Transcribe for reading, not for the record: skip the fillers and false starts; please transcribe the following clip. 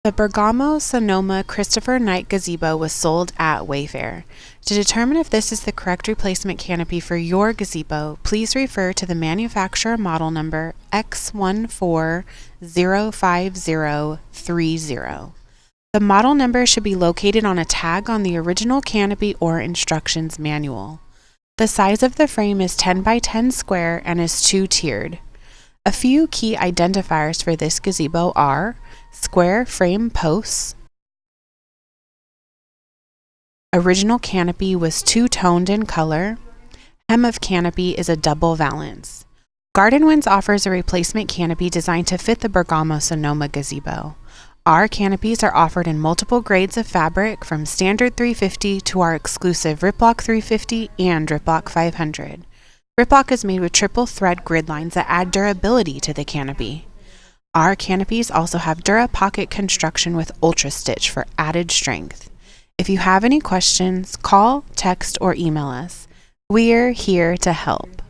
The Bergamo Sonoma Christopher Knight Gazebo was sold at Wayfair. To determine if this is the correct replacement canopy for your gazebo, please refer to the manufacturer model number X1405030. The model number should be located on a tag on the original canopy or instructions manual. The size of the frame is 10 by 10 square and is two-tiered. A few key identifiers for this gazebo are square frame posts. Original canopy was two-toned in color. Hem of canopy is a double valance. Garden Winds offers a replacement canopy designed to fit the Bergamo Sonoma Gazebo. Our canopies are offered in multiple grades of fabric, from standard 350 to our exclusive Riplock 350 and Riplock 500. Riplock is made with triple thread grid lines that add durability to the canopy. Our canopies also have Dura pocket construction with Ultra Stitch for added strength. If you have any questions, call, text, or email us. We're here to help.